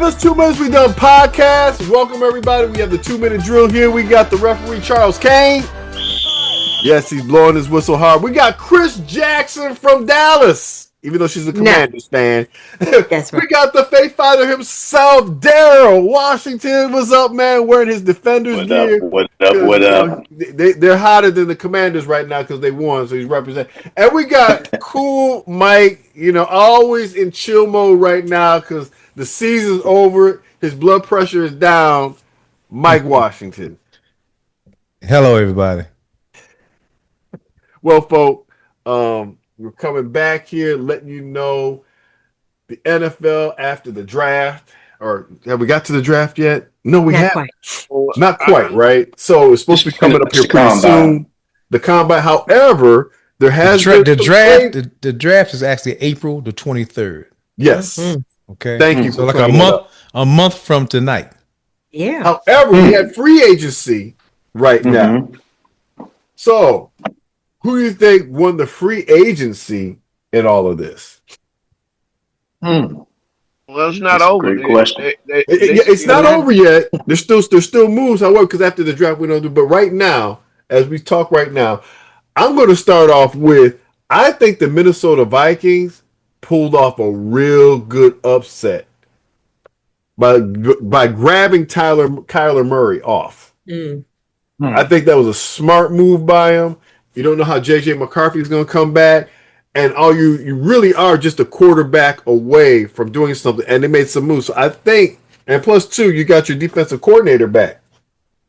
Give us 2 minutes. We done podcast. Welcome everybody. We have the 2-minute drill here. We got the referee Charles Kane. Yes, he's blowing his whistle hard. We got Chris Jackson from Dallas, even though she's a Commanders fan. That's right. We got the faith fighter himself, Daryl Washington. What's up, man? Wearing his Defenders gear. What up? They're hotter than the Commanders right now because they won, so he's representing. And we got cool Mike, always in chill mode right now because the season's over. His blood pressure is down. Mike Washington. Hello, everybody. Well, folks, we're coming back here, letting you know the NFL after the draft. Or have we got to the draft yet? No, we haven't. Not quite, right? So it's supposed to be coming up here pretty soon. The combine, however, there has been the draft is actually April the 23rd. Yes. Okay. Thank you. So like a month from tonight. Yeah. However, we had free agency right now. So who do you think won the free agency in all of this? Well, it's not over. Great question. It's not over yet. There's still moves. However, because after the draft we don't do. But right now, as we talk right now, I'm going to start off with I think the Minnesota Vikings pulled off a real good upset by grabbing Kyler Murray off. I think that was a smart move by him. You don't know how J.J. McCarthy is going to come back. And you really are just a quarterback away from doing something. And they made some moves. So I think, and plus two, you got your defensive coordinator back.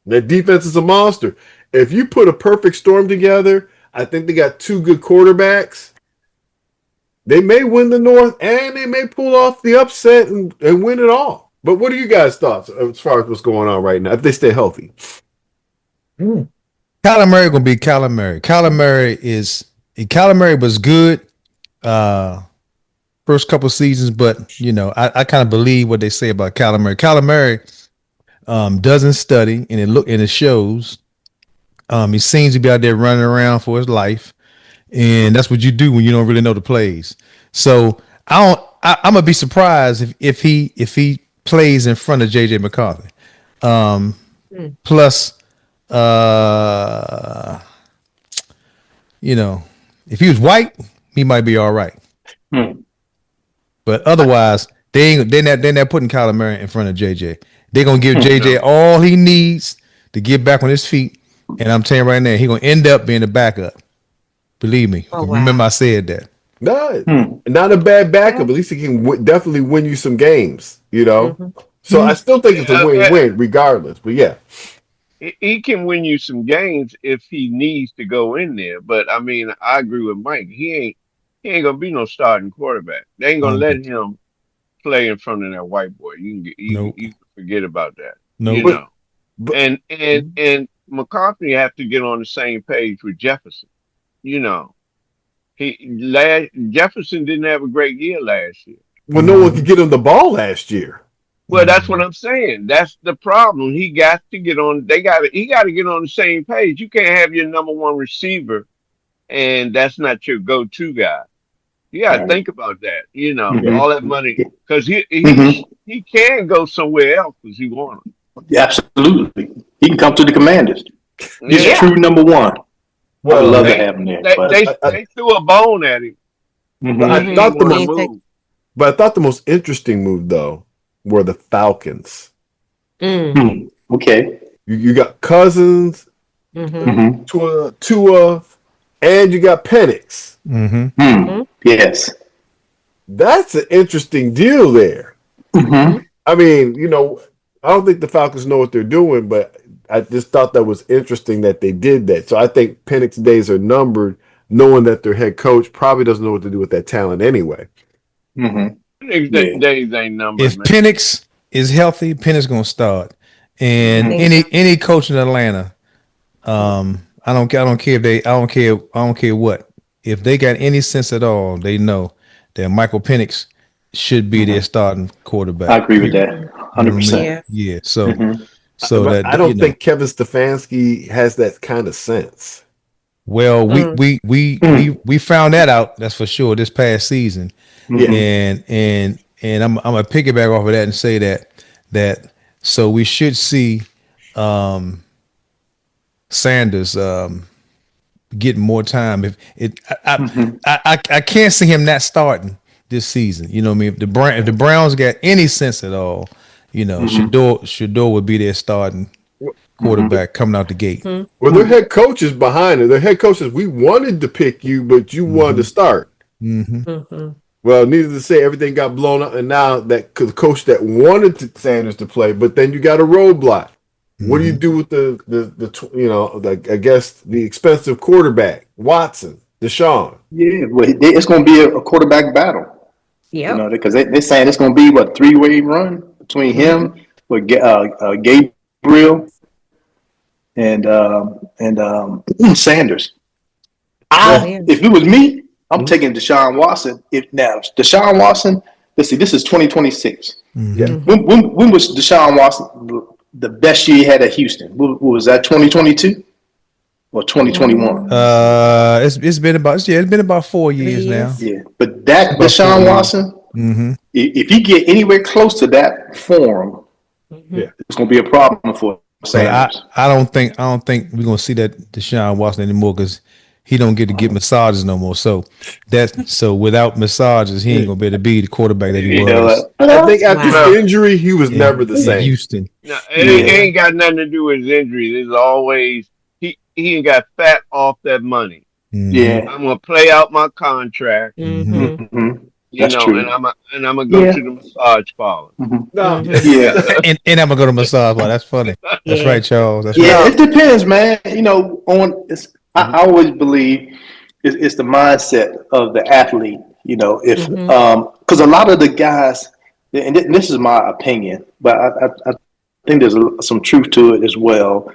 That defense is a monster. If you put a perfect storm together, I think they got two good quarterbacks. They may win the North and they may pull off the upset and win it all. But what are you guys' thoughts as far as what's going on right now if they stay healthy? Kyler Murray gonna be Kyler Murray. Kyler Murray was good first couple seasons, but I kind of believe what they say about Kyler Murray. Kyler Murray doesn't study, and it shows. He seems to be out there running around for his life, and that's what you do when you don't really know the plays. So I'm gonna be surprised if he plays in front of J.J. McCarthy. Plus. If he was white, he might be all right. But otherwise, they're not putting Kyler Murray in front of JJ. They're gonna give JJ all he needs to get back on his feet. And I'm telling you right now, he's gonna end up being a backup. Believe me. Remember I said that. No, not a bad backup. At least he can definitely win you some games. So I still think it's a win-win, regardless. But yeah. He can win you some games if he needs to go in there. But I mean, I agree with Mike. He ain't gonna be no starting quarterback. They ain't gonna let him play in front of that white boy. You can forget about that. And McCarthy have to get on the same page with Jefferson. Jefferson didn't have a great year last year. Well, no one could get him the ball last year. Well, that's what I'm saying. That's the problem. He got to get on. He got to get on the same page. You can't have your number one receiver, and that's not your go-to guy. You got to think about that. All that money because he can go somewhere else because he wants. Yeah, absolutely, he can come to the Commanders. He's a true number one. Well, I would love to have him there. They threw a bone at him. But I thought the most interesting move though were the Falcons. Okay. You got Cousins, Tua, and you got Penix. Yes. That's an interesting deal there. I mean, I don't think the Falcons know what they're doing, but I just thought that was interesting that they did that. So I think Penix days are numbered, knowing that their head coach probably doesn't know what to do with that talent anyway. Days ain't numbered. If Penix is healthy, Penix gonna start. And any coach in Atlanta, I don't care what. If they got any sense at all, they know that Michael Penix should be their starting quarterback. I agree with that, 100%. Yeah. So that I don't think Kevin Stefanski has that kind of sense. Well, we found that out. That's for sure. This past season, and And I'm gonna piggyback off of that and say that so we should see Sanders getting more time. If it, I can't see him not starting this season. You know what I mean? If the Browns got any sense at all, you know, Shador would be their starting quarterback coming out the gate. Well, their head coach is behind it. Their head coach says, we wanted to pick you, but you wanted to start. Well, needless to say, everything got blown up, and now that the coach that wanted Sanders to play, but then you got a roadblock. What do you do with I guess the expensive quarterback, Watson, Deshaun? Yeah, well, it's going to be a quarterback battle. Yeah, You know, because they're saying it's going to be what, 3-way run between him with Gabriel and Sanders. If it was me, I'm taking Deshaun Watson. If Deshaun Watson, let's see, this is 2026. Yeah. When was Deshaun Watson the best year he had at Houston? What was that, 2022 or 2021? It's been about 4 years now. Yeah, but that Deshaun Watson, if he get anywhere close to that form, it's going to be a problem for Sanders. I don't think we're gonna see that Deshaun Watson anymore because he don't get to get massages no more. So without massages, he ain't gonna be able to be the quarterback that he was. I think after his injury, he was never the same. Houston. No, it ain't got nothing to do with his injury. There's always he ain't got fat off that money. Yeah, I'm gonna play out my contract. That's true. And I'm gonna go to the massage parlor. No. And I'm gonna go to massage. Well, that's funny. That's right, Charles. That's right. It depends, man. You know, I always believe it's the mindset of the athlete. You know, if because a lot of the guys, and this is my opinion, but I think there's some truth to it as well.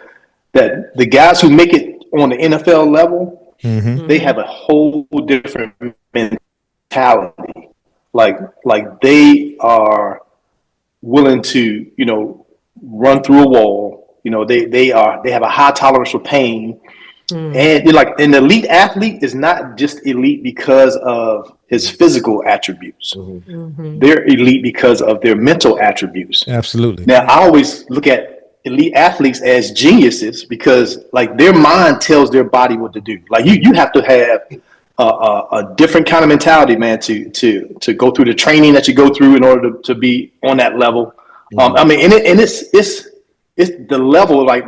That the guys who make it on the NFL level, they have a whole different mentality. Like they are willing to, you know, run through a wall. You know, they have a high tolerance for pain. And you're like an elite athlete is not just elite because of his physical attributes. They're elite because of their mental attributes. Absolutely. Now, I always look at elite athletes as geniuses because like their mind tells their body what to do. Like you have to have a different kind of mentality, man, to go through the training that you go through in order to be on that level. I mean, and it's the level like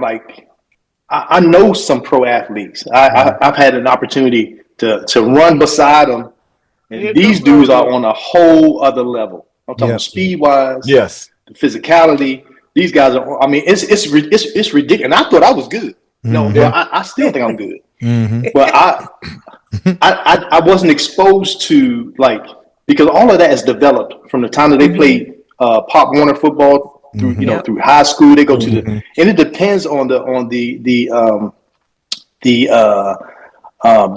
I know some pro athletes. I've had an opportunity to run beside them, and these dudes are on a whole other level. I'm talking speed wise, the physicality. These guys are. I mean, it's ridiculous. And I thought I was good. No, but I still think I'm good. But I wasn't exposed to because all of that is developed from the time that they played Pop Warner football through through high school. They go to and it depends on the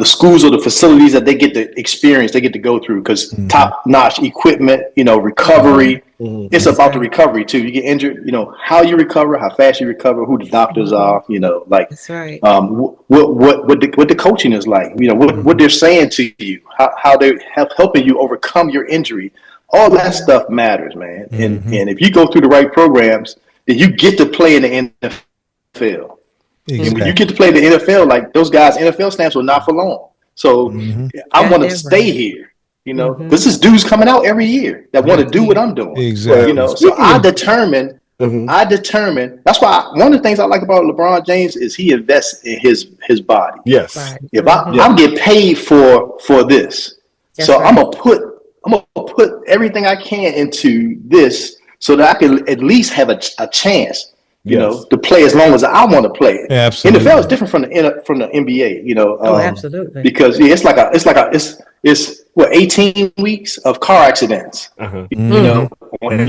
schools or the facilities that they get to experience, they get to go through because top notch equipment, recovery. It's about the recovery too. You get injured, how you recover, how fast you recover, who the doctors are, That's right. What the coaching is like, what they're saying to you, how they're helping you overcome your injury. All that stuff matters, man. And if you go through the right programs, then you get to play in the NFL. Exactly. And when you get to play in the NFL, like those guys, NFL stamps are not for long. So I want to stay here. This is dudes coming out every year that want to do what I'm doing. Exactly. So I determine. That's why one of the things I like about LeBron James is he invests in his body. Yes. Right. If I get paid for this, I'm gonna put everything I can into this so that I can at least have a chance. To play as long as I want to play. Absolutely. NFL is different from the NBA. Absolutely. Because it's 18 weeks of car accidents. On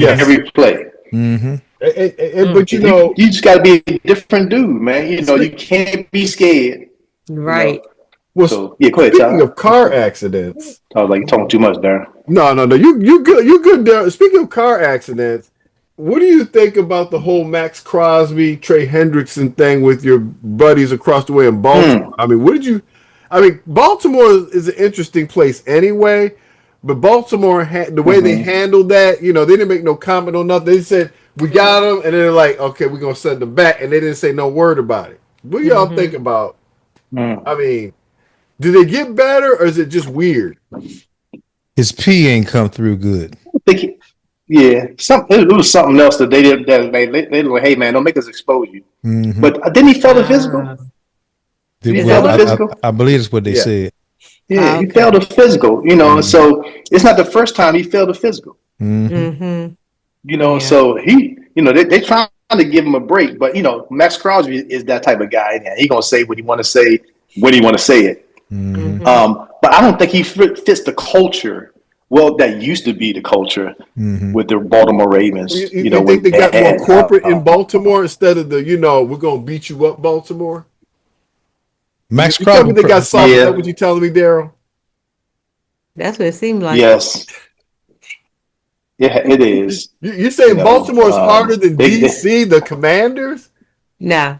every play. But you just got to be a different dude, man. You can't be scared. Right. Well, go ahead, speaking Charles. of car accidents, I was like, you're talking too much, Darren. No, you good, Darren. Speaking of car accidents, what do you think about the whole Max Crosby, Trey Hendrickson thing with your buddies across the way in Baltimore? I mean, Baltimore is an interesting place anyway, But Baltimore had the way they handled that. They didn't make no comment on nothing. They said we got them, and then they're like, okay, we're gonna send them back, and they didn't say no word about it. What do y'all think about? I mean, do they get better, or is it just weird? His pee ain't come through good. It was something else that they did. That they were like, hey man, don't make us expose you. But didn't he fail the physical? I believe that's what they said. Yeah, he failed the physical. So it's not the first time he failed the physical. So he, they trying to give him a break, but Max Crosby is that type of guy. And he gonna say what he want to say when he want to say it. But I don't think he fits the culture. Well, that used to be the culture with the Baltimore Ravens. You think they got more corporate in Baltimore instead of the we're gonna beat you up Baltimore? Max You tell me Crosby. they got soft. Is that what you telling me, Daryl? That's what it seemed like. Yes. Yeah, it is. You're saying Baltimore is harder than DC, the Commanders? Nah.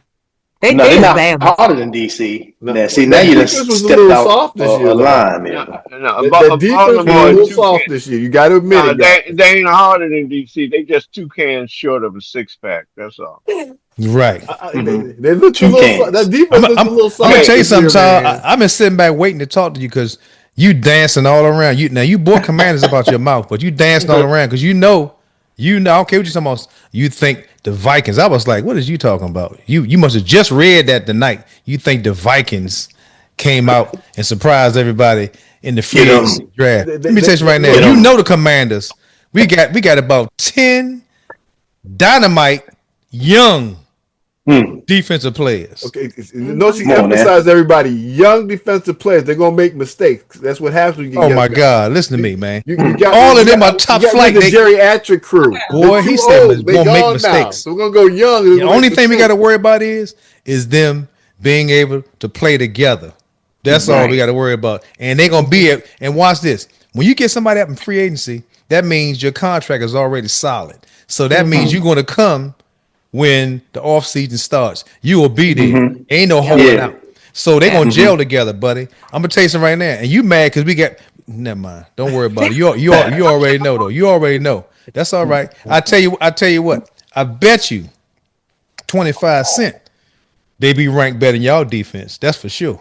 They're not harder than DC. No. See, now you just was a stepped little out soft this year. a line. The defense was a little soft this year. You got to admit it. They ain't harder than DC. They just 2 cans short of a 6-pack. That's all. Right. They look a little. That defense looks a little soft. I'm gonna tell you something, Charles. I've been sitting back waiting to talk to you because you dancing all around. You bore Commanders about your mouth, but you dancing all around because you know. I don't care what you're talking about. You think the Vikings. I was like, what is you talking about? You must have just read that tonight. You think the Vikings came out and surprised everybody in the free agency draft. Let me tell you right now. You know the Commanders. We got about 10 dynamite young defensive players. Okay, notice you emphasize everybody. Young defensive players. They're gonna make mistakes. That's what happens when you get. Oh my God! Listen to me, man. You got, all of them are top flight. The geriatric crew. Boy, he said won't make mistakes. So we're gonna go young. The only thing we got to worry about is them being able to play together. That's all we got to worry about. And they're gonna be it. And watch this. When you get somebody up in free agency, that means your contract is already solid. So that means you're going to come when the off season starts. You will be there. Ain't no holding out. So they're gonna gel together, buddy. I'm gonna tell you something right now. And you mad because we got never mind. Don't worry about it. You already know though. You already know. That's all right. I tell you what. I bet you 25 cents they be ranked better than y'all defense. That's for sure.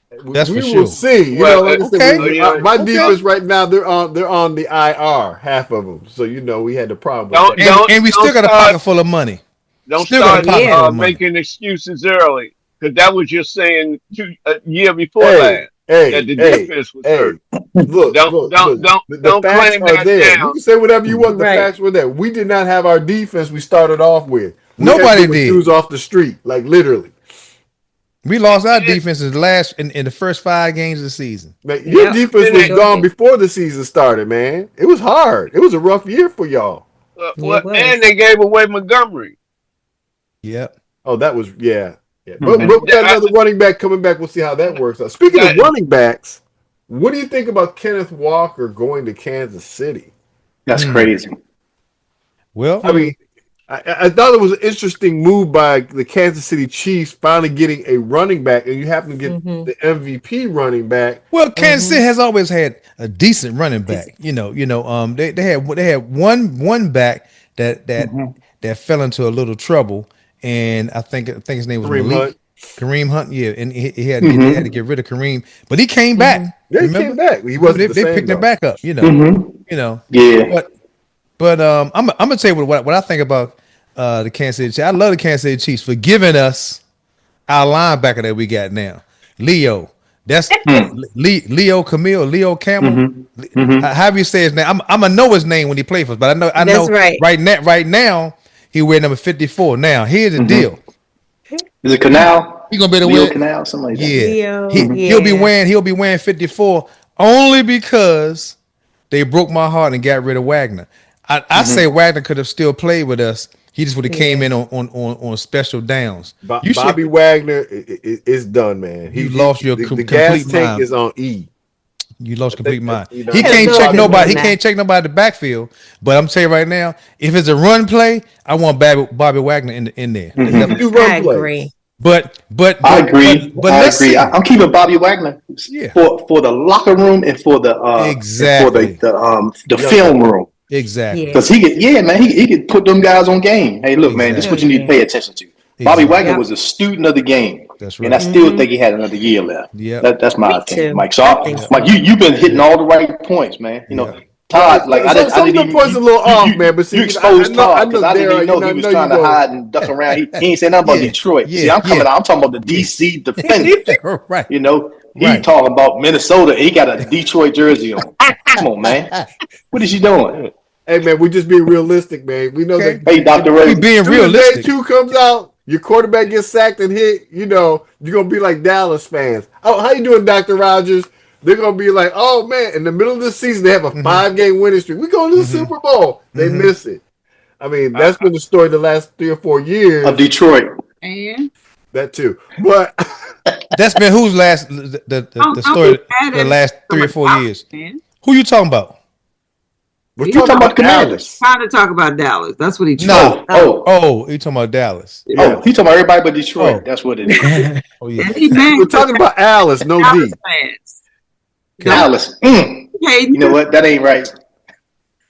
That's for sure. We will see. My defense right now they're on the IR, half of them. So we had the problem. And we still got a pocket full of money. Don't start making excuses early, because that was just saying a year before that the defense was hurt. Look, don't facts claim are that there. down. You can say whatever you want. The facts were there. We did not have our defense we started off with. Nobody did. Dudes off the street, like literally. We lost our defense in the first 5 games of the season. Man, your defense was gone before the season started, man. It was hard. It was a rough year for y'all. And they gave away Montgomery. Yep. Oh, that was But we got another running back coming back. We'll see how that works out. Speaking of running backs, what do you think about Kenneth Walker going to Kansas City? That's crazy. Well, I mean, I thought it was an interesting move by the Kansas City Chiefs finally getting a running back, and you happen to get the MVP running back. Well, Kansas City has always had a decent running back. They had one back that fell into a little trouble, and I think his name was Kareem Hunt. Yeah, and he had to get rid of Kareem, but he came back. Yeah, he came back. He wasn't they picked him back up. Yeah. But I'm gonna tell you what I think about the Kansas City Chiefs. I love the Kansas City Chiefs for giving us our linebacker that we got now, Leo. That's Leo Camel. However you say his name, I'm gonna know his name when he plays for us. But I know right now he wear number 54. Now here's the deal. Is it Canal? He gonna be the Leo Canal, something like that. Yeah, he'll be wearing 54 only because they broke my heart and got rid of Wagner. I say Wagner could have still played with us. He just would have came in on special downs. Bobby Wagner is done, man. You lost your the complete gas tank mind. is on E. You lost complete mind. He can't check nobody. He can't check nobody at the backfield. But I'm telling you right now, if it's a run play, I want Bobby Wagner in there. Do run play. I agree. But I let's agree. see. I'm keeping Bobby Wagner for the locker room and for the Exactly. the film room. Exactly. Because he could put them guys on game. Hey, look, man, this is what you need to pay attention to. Bobby Wagner was a student of the game. That's right. And I still think he had another year left. Yeah. That's my opinion, Mike. So, Mike, so. you've been hitting all the right points, man. You know, Todd, like I some of the points a little off, man. But see, you exposed Todd because I didn't even know he was trying to go. hide and duck around. He ain't saying nothing about Detroit. See, I'm coming out. I'm talking about the DC Defenders. Right. You know, he talking about Minnesota. He got a Detroit jersey on. Come on, man. What is he doing? Hey, man, we just being realistic, man. We know that. Hey, Dr. Ray. We being realistic. Day 2 comes out, your quarterback gets sacked and hit. You know, you're gonna be like Dallas fans. Oh, how you doing, Dr. Rogers? They're gonna be like, oh man, in the middle of the season they have a 5-game winning streak. We going to the Super Bowl. They miss it. I mean, that's been the story the last 3 or 4 years of Detroit. And that too, but that's been who's last the story the last 3 or 4 years. Who you talking about? We're talking about Commanders. Trying to talk about Dallas. That's what he. No. You talking about Dallas? Oh, he talking about everybody but Detroit. That's what it is. Oh yeah. We're talking about Alice, no Dallas D. fans. Dallas. Okay. You know what? That ain't right.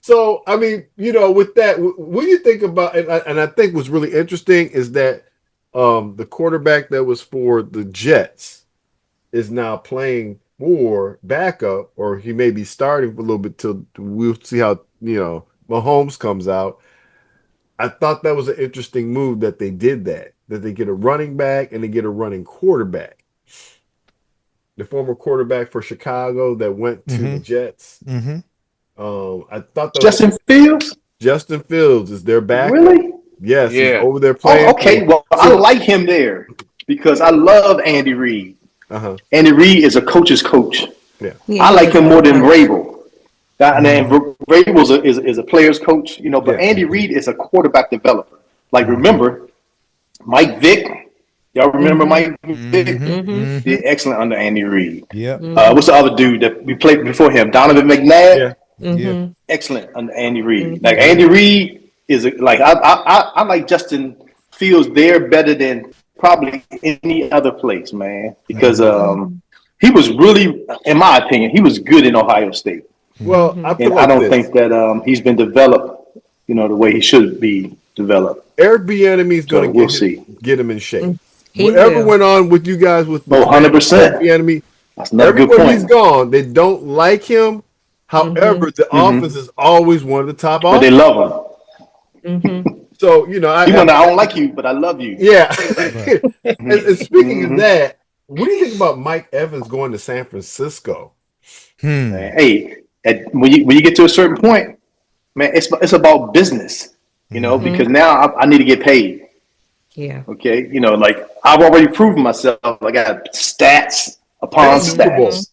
So, I mean, you know, with that, what do you think about? And I think what's really interesting is that the quarterback that was for the Jets is now playing for backup, or he may be starting for a little bit till we'll see how Mahomes comes out. I thought that was an interesting move that they did that they get a running back and they get a running quarterback. The former quarterback for Chicago that went to the Jets. I thought that Justin Fields is their backup. Really? Yes, he's over there playing. Okay, well, I like him there because I love Andy Reid. Andy Reid is a coach's coach. Yeah. I like him more than Rabel. And then Rabel is a player's coach, but Andy Reid is a quarterback developer. Like, remember, Mike Vick. Y'all remember Mike Vick? Did excellent under Andy Reid. Yeah. What's the other dude that we played before him? Donovan McNabb. Yeah. Excellent under Andy Reid. Like Andy Reid is I like Justin Fields there better than probably any other place, man, because he was really, in my opinion, he was good in Ohio State. Well, I don't think that he's been developed, the way he should be developed. Eric Bieniemy is going to get him in shape. Whatever went on with you guys with 100%. Bieniemy, that's another good point. He's gone. They don't like him. However, the offense is always one of the top offenses. But they love him. So, I don't like you, but I love you. Yeah. and speaking of that, what do you think about Mike Evans going to San Francisco? Hey, when you get to a certain point, man, it's about business, because now I need to get paid. Yeah. Okay. Like I've already proven myself. I got stats upon stats.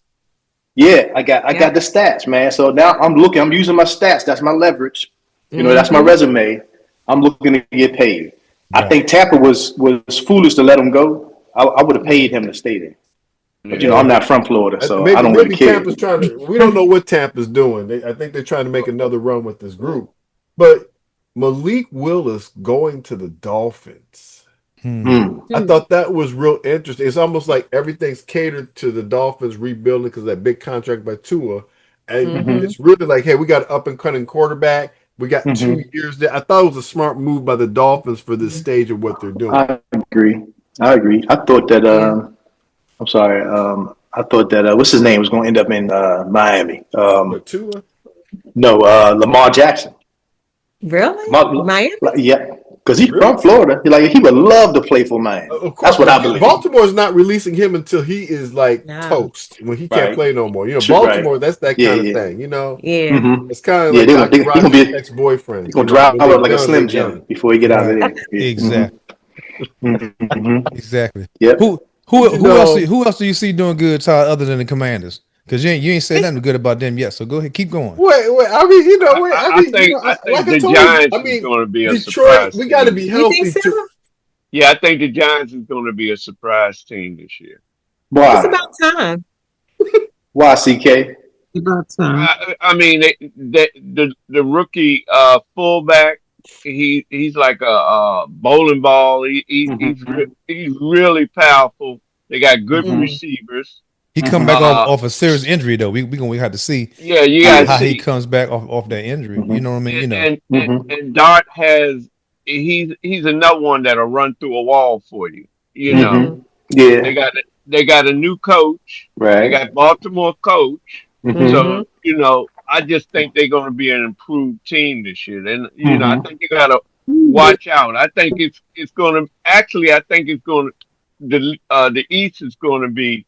Yeah, I got the stats, man. So now I'm using my stats. That's my leverage. That's my resume. I'm looking to get paid. Yeah. I think Tampa was foolish to let him go. I would have paid him to stay there. But I'm not from Florida, so I don't really care. Tampa's we don't know what Tampa's doing. I think they're trying to make another run with this group. But Malik Willis going to the Dolphins. I thought that was real interesting. It's almost like everything's catered to the Dolphins rebuilding because of that big contract by Tua. And it's really like, hey, we got an up-and-coming quarterback. We got 2 years there. I thought it was a smart move by the Dolphins for this stage of what they're doing. I agree. I thought that I'm sorry. I thought that what's his name was going to end up in Miami. Tua? No, Lamar Jackson. Really? Miami? Yeah, because he's from Florida. He would love to play for Miami. That's what I believe. Baltimore's not releasing him until he is toast when he can't play no more. Baltimore, that's that kind of thing. Yeah. It's kind of like they're gonna be ex-boyfriend. He's gonna drive out like a Slim Jim before he get out of there. Exactly. Exactly. Yeah. Who else do you see doing good, Todd, other than the Commanders? Because you ain't said nothing good about them yet. So go ahead, keep going. Wait. I mean, I think the Giants is going to be a surprise. We got to be healthy too. Yeah, I think the Giants is going to be a surprise team this year. Why? It's about time. Why, CK? It's about time. I mean, the rookie fullback he's like a bowling ball. He's really powerful. They got good receivers. He come back off a serious injury though. We have to see. Yeah, you gotta how see he comes back off that injury. You know what I mean? You know, and Dart he's another one that'll run through a wall for you. You know, Yeah. they got a new coach. Right. They got Baltimore coach. Mhm. So you know, I just think they're going to be an improved team this year. And you know, I think you got to watch out. I think it's going to actually. I think it's going to the East is going to be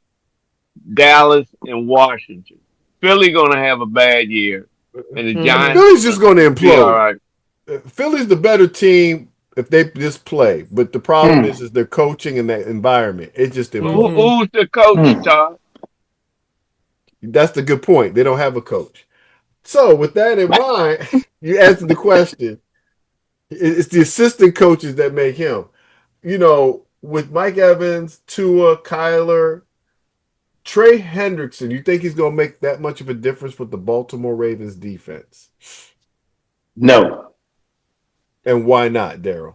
Dallas and Washington. Philly going to have a bad year, and the Giants. Philly's just going to implode. All right. Philly's the better team if they just play, but the problem is their coaching and that environment. It's just who's the coach, Todd? That's the good point. They don't have a coach. So with that in mind, you answered the question. It's the assistant coaches that make him. You know, with Mike Evans, Tua, Kyler, Trey Hendrickson, you think he's going to make that much of a difference with the Baltimore Ravens defense? No. And why not, Daryl?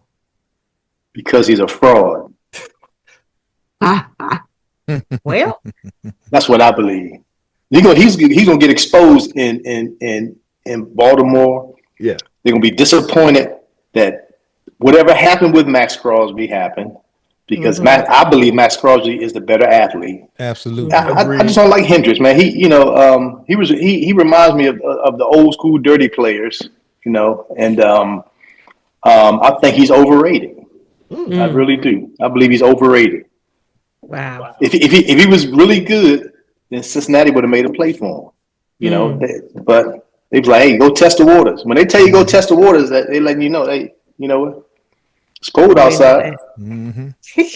Because he's a fraud. Well, that's what I believe. He's gonna get exposed in Baltimore. Yeah, they're gonna be disappointed that whatever happened with Max Crosby happened because I believe Max Crosby is the better athlete. Absolutely, I just don't like Hendricks, man. He reminds me of the old school dirty players, you know, and I think he's overrated. I really do. I believe he's overrated. Wow. If he was really good, then Cincinnati would have made a play for him. You know, but they was like, hey, go test the waters. When they tell you go test the waters, they letting you know, hey, you know what? It's cold outside. You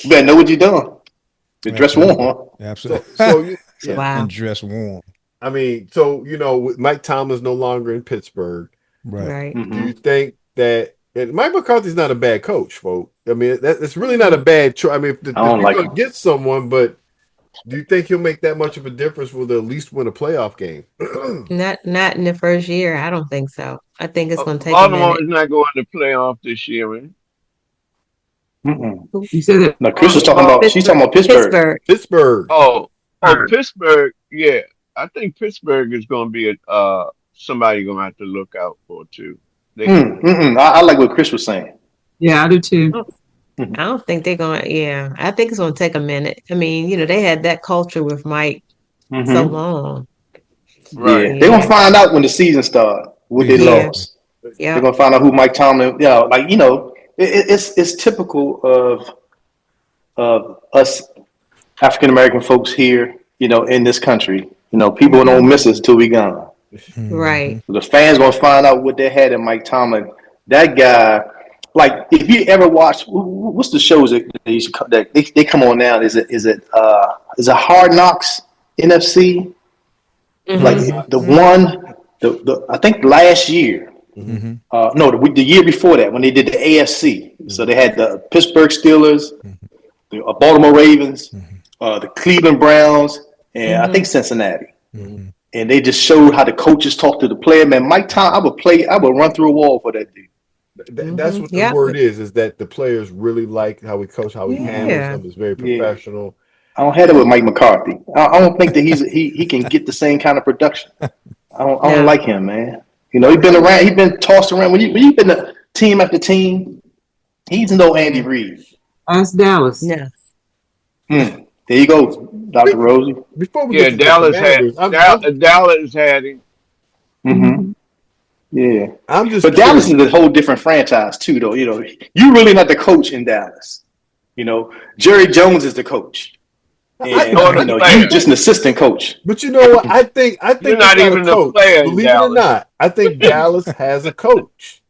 better know what you're doing. You're dressed warm. Absolutely. Wow. And dress warm. I mean, so, you know, with Mike Tomlin's no longer in Pittsburgh. Right. Do you think that Mike McCarthy's not a bad coach, folks? I mean, it's really not a bad choice. I mean, if you're going to get someone, but do you think he'll make that much of a difference? Will they at least win a playoff game? Not in the first year. I don't think so. I think it's going to take Baltimore is not going to playoff this year, man. You said that. No, Chris was talking about. She's talking about Pittsburgh. Pittsburgh. Oh, Pittsburgh. Yeah, I think Pittsburgh is going to be somebody going to have to look out for too. I like what Chris was saying. Yeah, I do too. I don't think they're going to. Yeah, I think it's going to take a minute. I mean, you know, they had that culture with Mike so long. Right. Yeah. They're going to find out when the season starts what they lost. Yeah. They're going to find out who Mike Tomlin. Yeah, like, you know, it's typical of us African American folks here, you know, in this country. You know, people don't miss us till we gone. Right. So the fans gonna find out what they had in Mike Tomlin. That guy, like, if you ever watch, what's the shows that they come on now? Is it Hard Knocks NFC? Like the I think last year. The year before that when they did the AFC. So they had the Pittsburgh Steelers, the Baltimore Ravens, the Cleveland Browns, and I think Cincinnati. And they just showed how the coaches talk to the player. Man, Mike Tomlin, I would run through a wall for that dude. That's what the word is that the players really like how he coach, how he handles them. It's very professional. I don't have it with Mike McCarthy. I don't think that he can get the same kind of production. I don't like him, man. You know, he's been tossed around. When you've been a team after team, he's no Andy Reid. Ask Dallas. Yeah. There you go, Dr. Rosie. Before we get to Dallas had him. Yeah, I'm just. But Dallas is a whole different franchise too, though. You know, you really not the coach in Dallas. You know, Jerry Jones is the coach. And, you're just an assistant coach. But you know what? I think you're not even a player. Believe it or not, I think Dallas has a coach.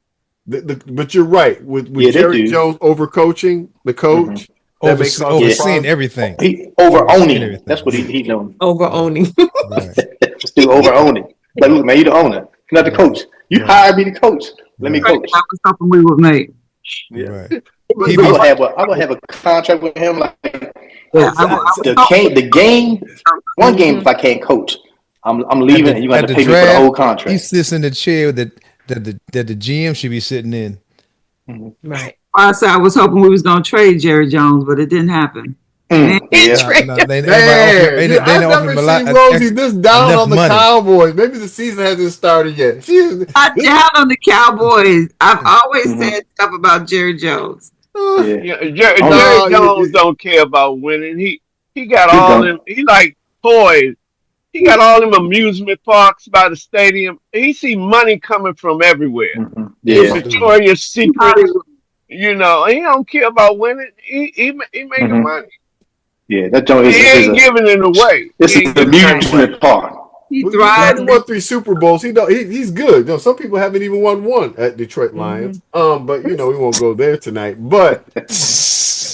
But you're right with Jerry Jones overcoaching the coach. Overseeing everything. He over-owning. That's what he's doing. Over-owning. Just do over-owning. Like, look, man, you're the owner. You're not the coach. You hired me to coach. Let me coach. That's something we would make. Yeah. Right. I would have a contract with him. Like the game, one game. If I can't coach, I'm leaving, and you're going to pay me for the whole contract. He sits in the chair that the GM should be sitting in. Right. I said I was hoping we was gonna trade Jerry Jones, but it didn't happen. Yeah. They Man, I've offered never him a lot, seen Rosie this down enough on the money. Cowboys. Maybe the season hasn't started yet. Not down on the Cowboys. I've always Mhm. said stuff about Jerry Jones. Yeah. Jerry Jones don't care about winning. He got all them. He like toys. He got all them amusement parks by the stadium. He see money coming from everywhere. Yeah. Victoria's Secret. You know, he don't care about winning. He making money. Yeah, that joint He ain't giving it away. This is the amusement park. He He thrived. won 3 Super Bowls. He's good. You know, some people haven't even won one at Detroit Lions. But you know, we won't go there tonight. But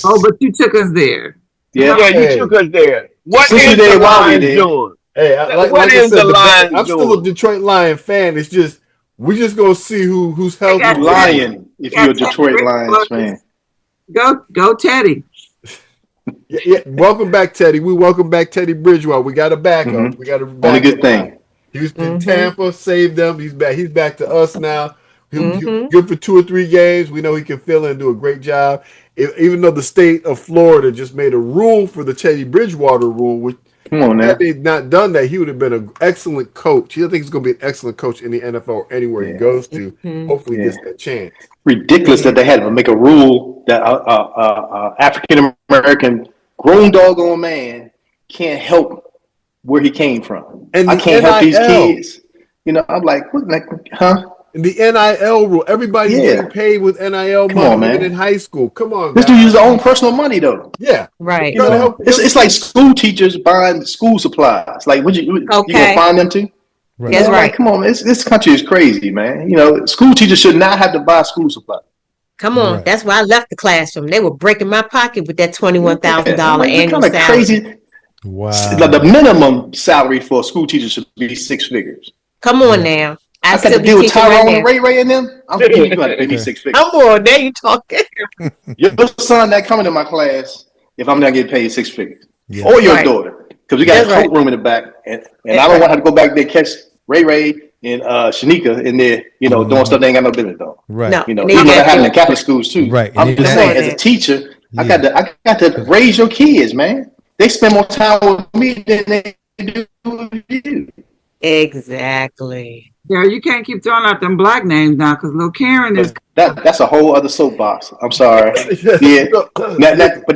Oh, but you took us there. Yeah, you took us there. What Took you is there the while we Lions there. doing? hey, What is the Lions I'm still a doing? Detroit Lion fan. It's just we just gonna see who's healthy. got Lion, if you're a Detroit Lions fan. Go Teddy. Yeah. Welcome back, Teddy. We welcome back Teddy Bridgewater. We got a backup. We got a backup. Only good thing. He was in Tampa, saved them. He's back. He's back to us now. He good for 2 or 3 games. We know he can fill in and do a great job. Even though the state of Florida just made a rule for the Teddy Bridgewater rule, which Come on now. had they not done that, he would have been an excellent coach. I think he's going to be an excellent coach in the NFL or anywhere he goes to. Hopefully, he gets that chance. Ridiculous that they had to make a rule that African American grown doggone man can't help where he came from. And I the can't help these NIL. kids. You know, I'm like, what, like, huh? And the NIL rule. Everybody's getting paid with NIL money, on, man. even in high school. Come on, This guys. dude uses his own personal money though. Yeah. Right. You know, it's like school teachers buying school supplies. Like, you gonna find them too? Right. That's I'm right. like, come on, man. This country is crazy, man. You know, school teachers should not have to buy school supplies. Come on. Right. That's why I left the classroom. They were breaking my pocket with that $21,000 Like, annual kind of salary. crazy. Wow. Like, the minimum salary for a school teacher should be 6 figures. Come on now. I got still to deal with teaching right Tyrone now. and Ray and them. I'm you got to pay me 6 figures. Come on, there you talking. Your son that coming to my class, if I'm not getting paid 6 figures, Yeah. or your Right. daughter, because we got That's a coat right. room in the back, and I don't want her to go back there and catch Ray and Shanika in there, you know, doing stuff they ain't got no business doing. Right. No. You know, And even though they that got happened in to- Catholic schools too. Right. I'm And just then saying, as a teacher, I Yeah. got to raise your kids, man. They spend more time with me than they do with you. Exactly. Yeah, you can't keep throwing out them black names now because Lil Karen is. That's a whole other soapbox. I'm sorry. Yeah, but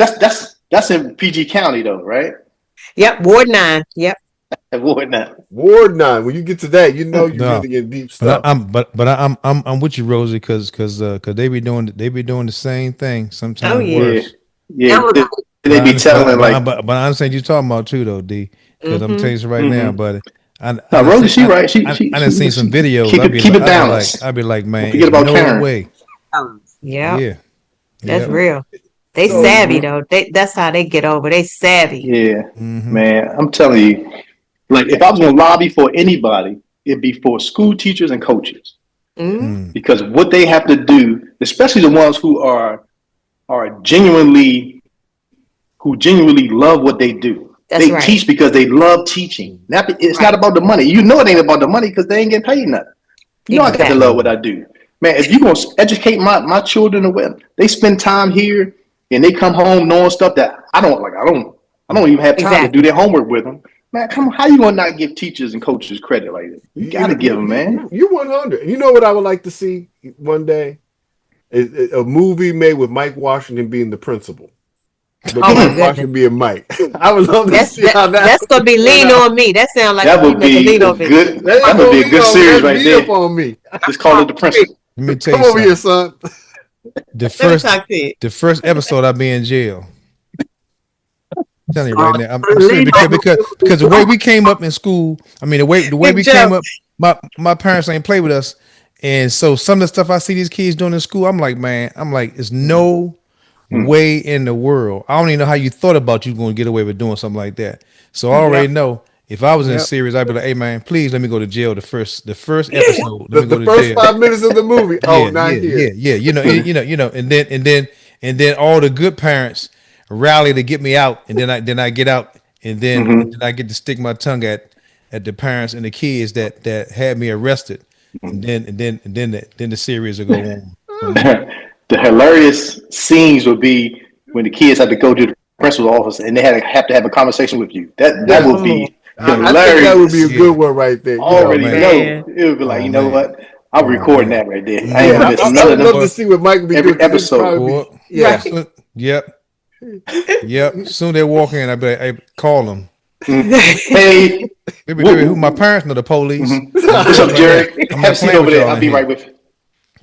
that's in PG County though, right? Yep. Ward 9. Yep. Ward 9. When you get to that, you know you're No. really in deep But stuff. I'm with you, Rosie, because they be doing the same thing sometimes. Oh, yeah. worse. Yeah. That They be telling like, but I understand you talking about too though, D. Because I'm telling you right now, but I Rosie, she right. I done seen some videos. Keep it balanced. I'd be like, man, Forget about no Karen. way. Yeah. Yeah. That's Yeah. real. They savvy though. That's how they get over. They savvy. Yeah, Mhm. man. I'm telling you, like if I was gonna lobby for anybody, it'd be for school teachers and coaches. Mm. Because what they have to do, especially the ones who genuinely love what they do. That's they right. teach because they love teaching. It's not about the money. You know it ain't about the money because they ain't getting paid nothing. You know I got to Exactly. love what I do. Man, if you're going to educate my children, they spend time here and they come home knowing stuff that I don't even have time to do their homework with them. Man, come on, how you going to not give teachers and coaches credit like that? You got to give them, man. You 100. You know what I would like to see one day? A movie made with Mike Washington being the principal. But Oh, my Mike Washington being Mike. I would love to see how That's gonna be lean on me. That sounds like That would be lean a on me. good. That would be a good series right there. On me. Just call it the principal. Let me tell Come you over here, something. son. The first episode I'll be in jail. I'm telling you right now. I'm serious because the way we came up in school, I mean the way we came up, my parents ain't play with us. And so some of the stuff I see these kids doing in school, I'm like, there's no way in the world. I don't even know how you thought about you going to get away with doing something like that. So I already know if I was in a series, I'd be like, hey man, please let me go to jail the first episode. Let me go The to first jail. 5 minutes of the movie. Oh, not here. Yeah. You know, and then all the good parents rally to get me out, and then I get out, and then I get to stick my tongue at the parents and the kids that had me arrested, and then the series will go on. the hilarious scenes would be when the kids had to go to the principal's office and they have to have a conversation with you. That would be hilarious. I think that would be a good one right there. Already know, know. It would be like, you know what? I'm recording that right there. I ain't gonna miss I none would of love them. to see what Mike would be Every doing. episode. Yep. Soon they walk in, I be like, hey, call them. Hey, Maybe who my parents know the police. What's up, Jerry? I'm Have a not seat playing over with there. y'all I'll in be here. right with you.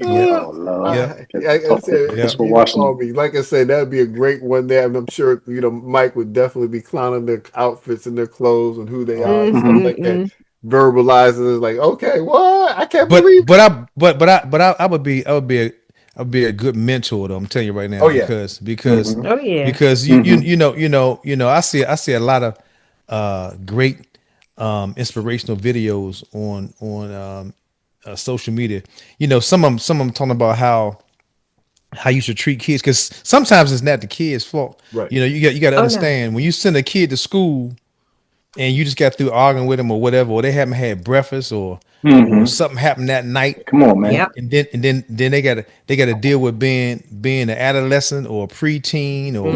Yeah. Oh, Lord. That's what Washington. me. Like I said, that'd be a great one there. And I'm sure Mike would definitely be clowning their outfits and their clothes and who they are and stuff like that. Verbalizing is like, okay, what? I can't believe. I would be a good mentor though. I'm telling you right now. Oh, yeah. Because I see a lot of great inspirational videos on social media. Some of them talking about how you should treat kids, because sometimes it's not the kid's fault. Right. You got to understand when you send a kid to school and you just got through arguing with them or whatever, or they haven't had breakfast or something happened that night. Come on, man. Yep. And then they gotta deal with being an adolescent or a preteen or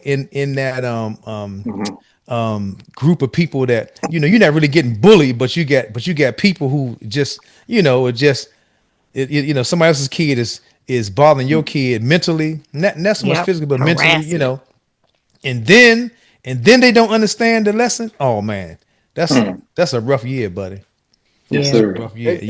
in that group of people that you're not really getting bullied, but you got people who just somebody else's kid is bothering your kid mentally, not so much physically, but mentally, and then they don't understand the lesson. Oh man, that's a rough year, buddy. Yes, sir. Rough year.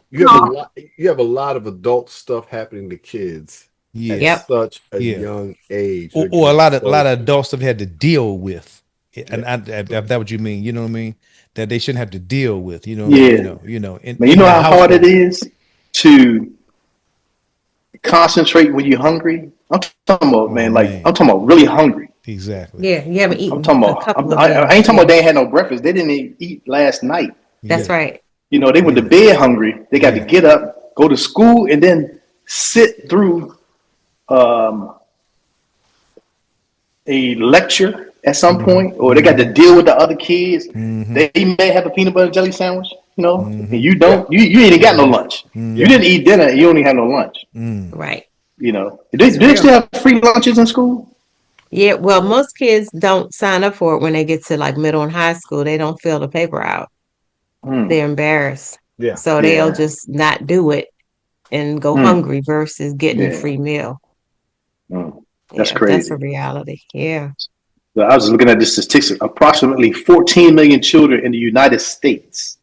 You have a lot of adult stuff happening to kids at such a young age, or a lot of adults have had to deal with. And if that's what you mean, you know what I mean, that they shouldn't have to deal with, Man, you know how hard it is to concentrate when you're hungry. I'm talking about, I'm talking about really hungry. Exactly. Yeah, you haven't eaten. I'm talking about. I ain't talking about they ain't had no breakfast. They didn't eat last night. That's right. They went to bed hungry. They got to get up, go to school, and then sit through a lecture at some point, or they got to deal with the other kids. They may have a peanut butter jelly sandwich, and you don't. You ain't got no lunch. You didn't eat dinner, and you only have no lunch. Right. Do they still have free lunches in school? Yeah. Well, most kids don't sign up for it when they get to like middle and high school. They don't fill the paper out. They're embarrassed. Yeah. So they'll just not do it and go hungry versus getting a free meal. That's crazy. That's a reality. Yeah. So I was looking at this statistic. Approximately 14 million children in the United States,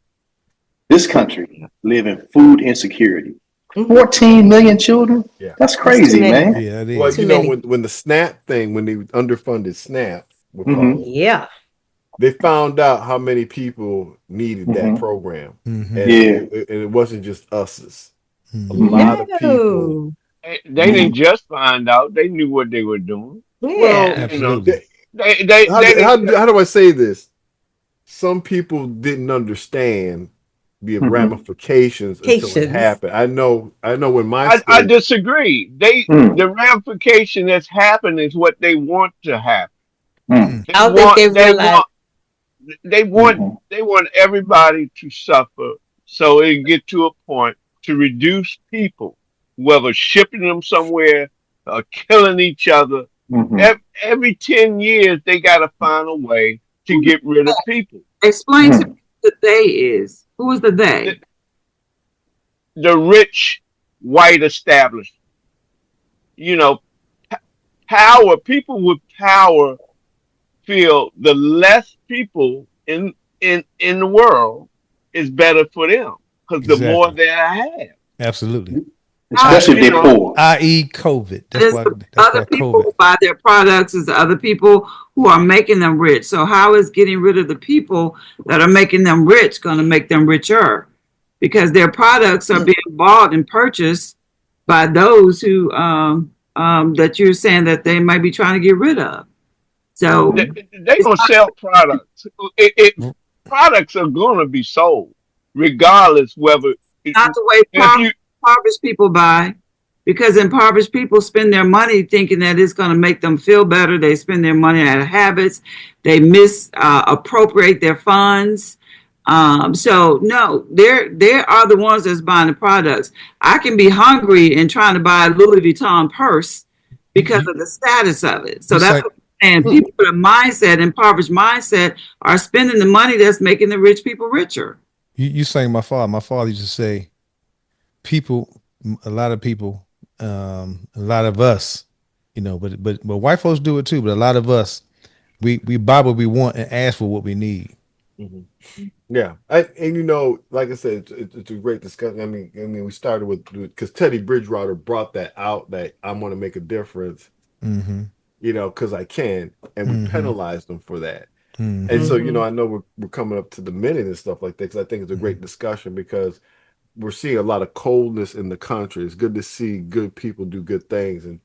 this country, live in food insecurity. 14 million children? Yeah. That's crazy, man. Yeah, it is. Well, when the SNAP thing, when they underfunded SNAP, they found out how many people needed that program. And it wasn't just us. A lot of people. They didn't just find out. They knew what they were doing. Yeah. Well, absolutely. How do I say this? Some people didn't understand the ramifications until it happened. I know when I disagree. The ramification that's happened is what they want to happen. They want everybody to suffer, so it get to a point to reduce people, whether shipping them somewhere or killing each other. Every 10 years, they got to find a way to get rid of people. Explain to me who the they is. Who is the they? The rich white establishment. Power. People with power feel the less people in the world is better for them because the more they have. Absolutely. Especially if they're poor. I.e. COVID. That's why other people who buy their products is the other people who are making them rich. So how is getting rid of the people that are making them rich going to make them richer? Because their products are being bought and purchased by those who that you're saying that they might be trying to get rid of. So they're going to sell products. Products are going to be sold, regardless whether not the way impoverished people buy, because impoverished people spend their money thinking that it's going to make them feel better. They spend their money out of habits. They misappropriate their funds. So no, they are the ones that's buying the products. I can be hungry and trying to buy a Louis Vuitton purse because of the status of it. So that's what I'm saying. People with a mindset, impoverished mindset, are spending the money that's making the rich people richer. You saying my father? My father used to say, people, a lot of people, a lot of us, but white folks do it too. But a lot of us, we buy what we want and ask for what we need. Mm-hmm. Yeah, and like I said, it's a great discussion. I mean, we started with because Teddy Bridgewater brought that out that I want to make a difference, Mm-hmm. Because I can, and we penalized them for that. Mm-hmm. And so, I know we're coming up to the minute and stuff like that because I think it's a great discussion because we're seeing a lot of coldness in the country. It's good to see good people do good things, and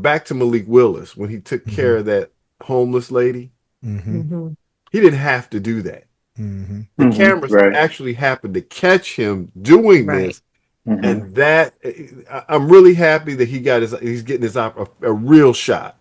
back to Malik Willis when he took care of that homeless lady. Mm-hmm. He didn't have to do that. Mm-hmm. The cameras actually happened to catch him doing this, and that I'm really happy that he's getting a real shot.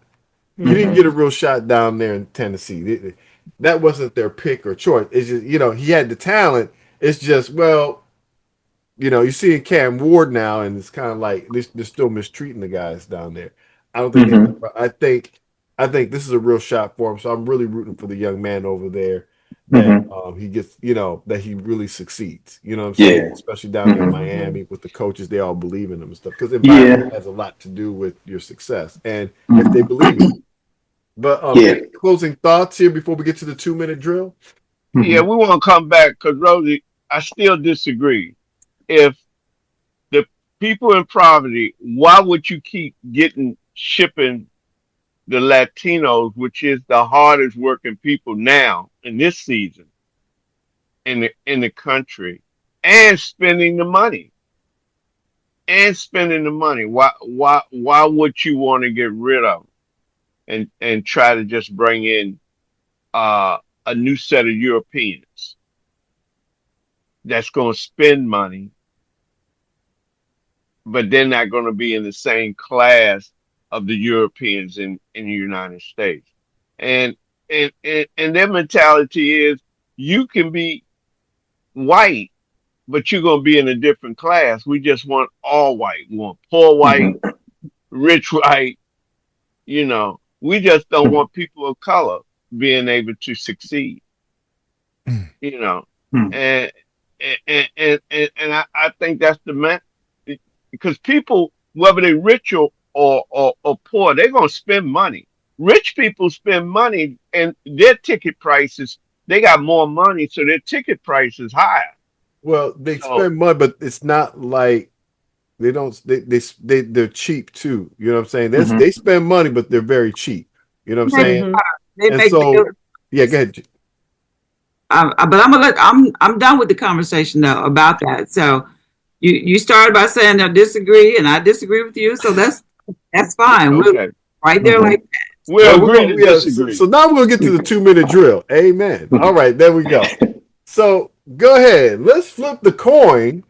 You didn't get a real shot down there in Tennessee. That wasn't their pick or choice. It's just he had the talent. It's just you see in Cam Ward now, and it's kind of like they're still mistreating the guys down there. I don't think. I think this is a real shot for him. So I'm really rooting for the young man over there that he gets, that he really succeeds. You know what I'm saying? Yeah. Especially down there in Miami with the coaches, they all believe in him and stuff. Because environment has a lot to do with your success and if they believe in you. But any closing thoughts here before we get to the 2-minute drill? Yeah, we want to come back because Rosie, I still disagree. If the people in poverty, why would you keep shipping the Latinos, which is the hardest working people now in this season in the country, and spending the money? Why would you want to get rid of them and try to just bring in a new set of Europeans that's going to spend money, but they're not going to be in the same class of the Europeans in the United States. And their mentality is you can be white, but you're going to be in a different class. We just want all white. We want poor white, rich white, we just don't want people of color being able to succeed, and I think that's the man, because people, whether they're rich or poor, they're going to spend money. Rich people spend money and their ticket prices, they got more money, so their ticket price is higher. Well, they spend money, but it's not like they're cheap too. You know what I'm saying? They spend money, but they're very cheap. You know what I'm saying? They and make so, yeah, go ahead. But I'm done with the conversation though about that. So you started by saying I disagree, and I disagree with you. So that's fine. Okay. We're right there like that. We'll agree to disagree. So now we're going to get to the 2-minute drill. Amen. All right, there we go. So go ahead. Let's flip the coin.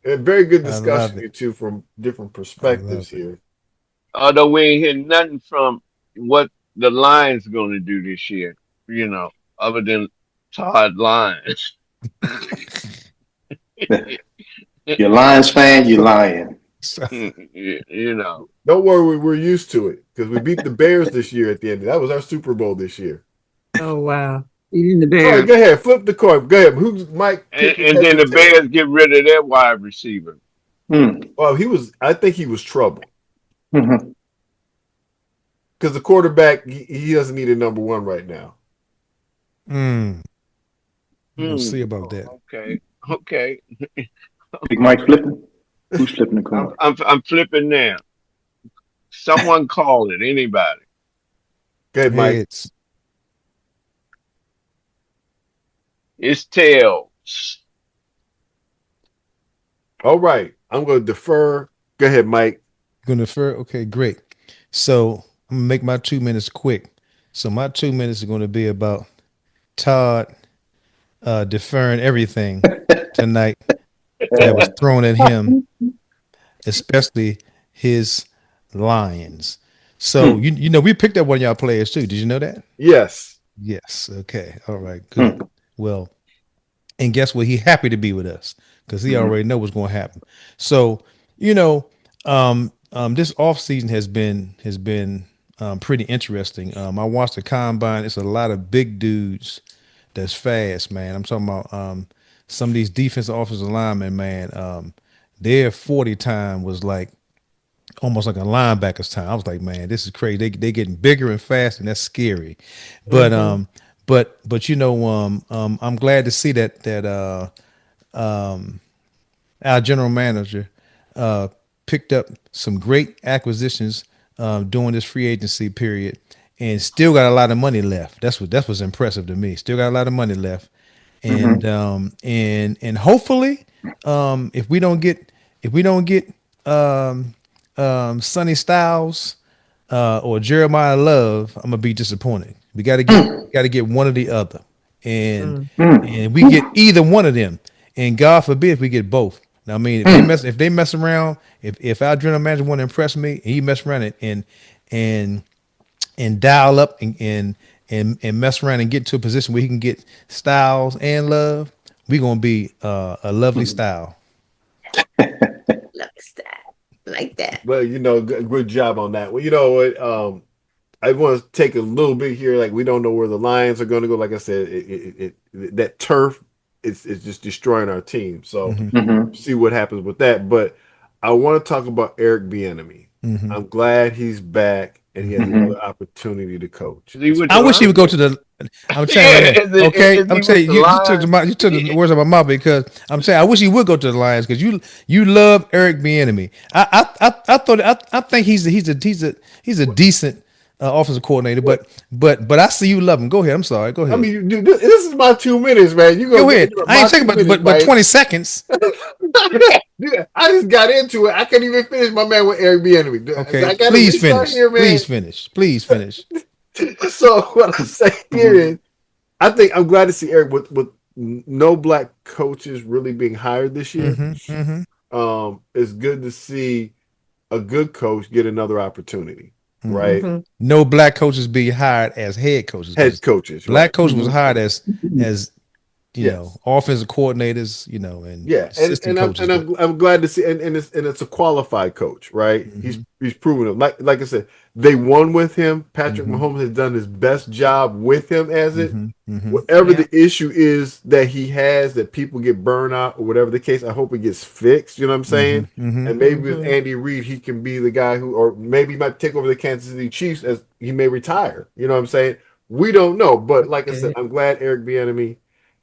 A very good discussion, you two, from different perspectives here. Although we ain't hear nothing from what the Lions going to do this year, other than Todd Lyons. You're Lions fan, you're lying. Don't worry, we're used to it because we beat the Bears this year at the end. That was our Super Bowl this year. Oh, wow. Eating the Bears. All right, go ahead. Flip the coin. Go ahead. Who's Mike? And then the Bears get rid of their wide receiver. Well, I think he was trouble. Because the quarterback, he doesn't need a number one right now. We'll see about that. Okay. Big Mike flipping? Who's flipping the coin? I'm flipping now. Someone call it. Anybody. Go ahead, Mike. It's tails. All right. I'm going to defer. Go ahead, Mike. Going to defer? Okay, great. So I'm going to make my 2 minutes quick. So my 2 minutes are going to be about Todd deferring everything tonight that was thrown at him, especially his Lions. So, we picked up one of y'all players too. Did you know that? Yes. Yes. Okay. All right. Good. Well, And guess what? He happy to be with us because he already know what's going to happen. So, you know, this off season has been pretty interesting. I watched the combine. It's a lot of big dudes that's fast, man. I'm talking about some of these defensive offensive linemen, man. Their 40 time was like almost like a linebacker's time. I was like, man, this is crazy. They getting bigger and faster, and that's scary. But but you know, I'm glad to see that our general manager picked up some great acquisitions during this free agency period, and still got a lot of money left. That's what's impressive to me. Still got a lot of money left, and and hopefully, if we don't get Sonny Styles or Jeremiah Love, I'm gonna be disappointed. We got to get one or the other, and we get either one of them, and God forbid if we get both. Now, I mean, if they mess around, if our general manager want to impress me, and he mess around and dial up and mess around and get to a position where he can get Styles and Love, we gonna be a lovely style. Lovely style, like that. Well, you know, good job on that. Well, you know what? I want to take a little bit here. Like, we don't know where the Lions are going to go. Like I said, that turf is just destroying our team. So see what happens with that. But I want to talk about Eric Bieniemy. I'm glad he's back and he has another opportunity to coach. I wish he would go to the. I'm saying, okay. I'm saying you took the words out of my mouth, because I'm saying I wish he would go to the Lions, because you love Eric Bieniemy. I think he's a decent offensive coordinator, but I see you love him. Go ahead. I'm sorry. Go ahead. I mean, dude, this is my 2 minutes, man. You go ahead. I ain't saying but 20 seconds. Dude, I just got into it. I can't even finish my man with Eric Bieniemy. Okay, please finish. Here, please finish. So what I'm saying here is, I'm glad to see Eric with no black coaches really being hired this year. It's good to see a good coach get another opportunity. Right. No black coaches be hired as head coaches. Black coach was hired as you know, offensive coordinators, you know, and I'm glad to see, and it's a qualified coach, right? He's proven it. Like I said, they won with him. Patrick Mahomes has done his best job with him as it. Whatever the issue is that he has, that people get burned out or whatever the case, I hope it gets fixed. You know what I'm saying? And maybe with Andy Reid, he can be the guy who, or maybe he might take over the Kansas City Chiefs, as he may retire. You know what I'm saying? We don't know, but like I said, I'm glad Eric Bieniemy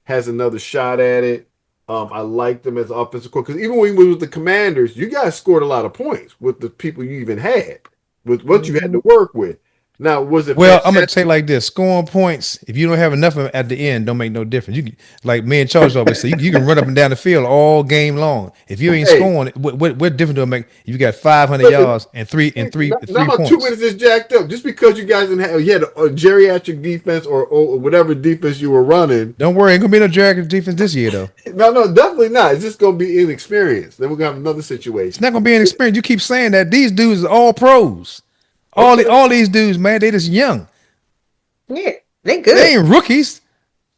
has another shot at it. I liked him as an offensive coach, because even when he was with the Commanders, you guys scored a lot of points with the people you even had, with what you had to work with. Now, was it? Well, I'm gonna say like this: scoring points, if you don't have enough of them at the end, don't make no difference. You can, like me and Charles always say, you can run up and down the field all game long. If you ain't scoring, what difference do it make if you got 500 yards and three points? Now 2 minutes is jacked up. Just because you guys didn't have, you had a geriatric defense or whatever defense you were running. Don't worry, ain't gonna be no geriatric defense this year though. No, definitely not. It's just gonna be inexperience. Then we're gonna have another situation. It's not gonna be inexperience. You keep saying that these dudes are all pros. All these dudes, man, they just young. Yeah, they good. They ain't rookies.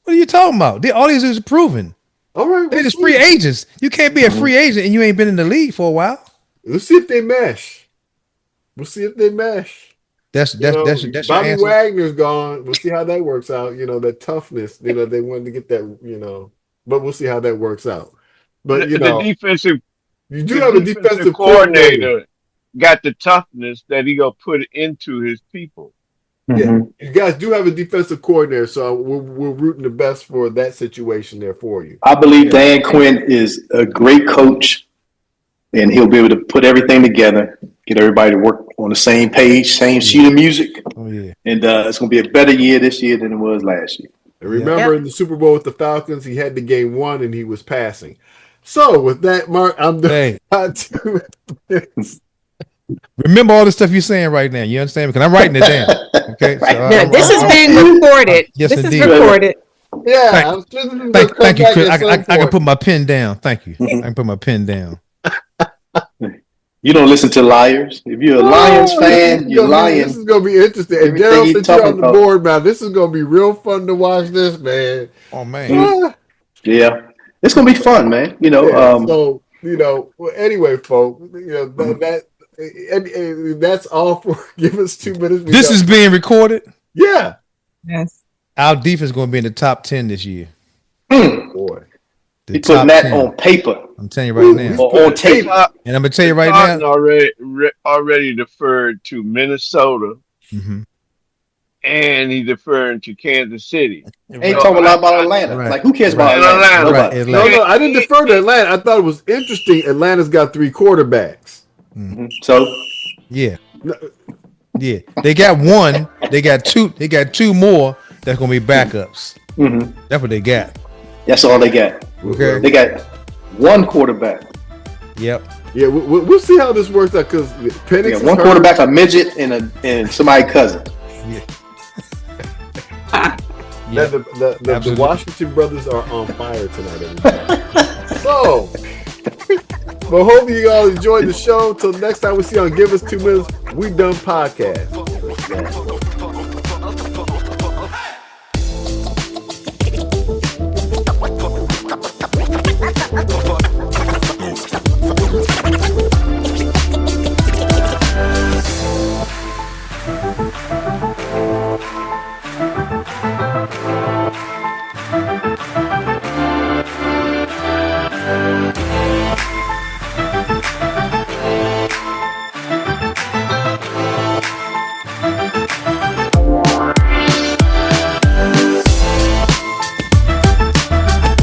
What are you talking about? All these dudes are proven. All right, they just free agents. You can't be a free agent and you ain't been in the league for a while. Let's see if they mesh. That's your Bobby answer. Wagner's gone. We'll see how that works out. You know, that toughness. You know, they wanted to get that. You know, but we'll see how that works out. But you know, you do have a defensive coordinator. Got the toughness that he gonna put into his people. Yeah, you guys do have a defensive coordinator, so we're rooting the best for that situation there for you. I believe Dan Quinn is a great coach, and he'll be able to put everything together, get everybody to work on the same page, same sheet of music. Oh yeah, and it's gonna be a better year this year than it was last year. And remember, in the Super Bowl with the Falcons, he had the game won and he was passing. So with that, Mark, I'm done. Remember all the stuff you're saying right now. You understand? Because I'm writing it down. Okay. So this is being recorded. Yes, this indeed. is recorded. Yeah. Thank you, Chris. I can put my pen down. Thank you. I can put my pen down. You don't listen to liars. If you're a Lions fan, you're lying. This is gonna be interesting. And Daryl, since you're on the board, man, this is gonna be real fun to watch this, man. Oh man. Yeah, it's gonna be fun, man. So well, anyway, folks, and that's all for give us 2 minutes. This is being recorded. Yeah. Yes. Our defense is going to be in the top 10 this year. Boy. He putting that 10. on paper. I'm telling you right now. Or on tape. And I'm going to tell you right now. Already deferred to Minnesota. Mm-hmm. And he deferring to Kansas City. Ain't talking a lot about Atlanta. Right. Like, who cares about Atlanta? Nobody. Atlanta. No, I didn't defer to Atlanta. I thought it was interesting. Atlanta's got 3 quarterbacks. Mm-hmm. So yeah. Yeah. They got one. They got two. They got 2 more that's going to be backups. Mm-hmm. That's what they got. That's all they got. Okay. They got 1 quarterback. Yep. Yeah, we'll see how this works out because Penix. Yeah, 1 quarterback, a midget, and somebody's cousin. Yeah. Yeah. The Washington brothers are on fire tonight, everybody. So, well, hope you all enjoyed the show. Till next time we see you on Give Us 2 Minutes, We Done Podcast.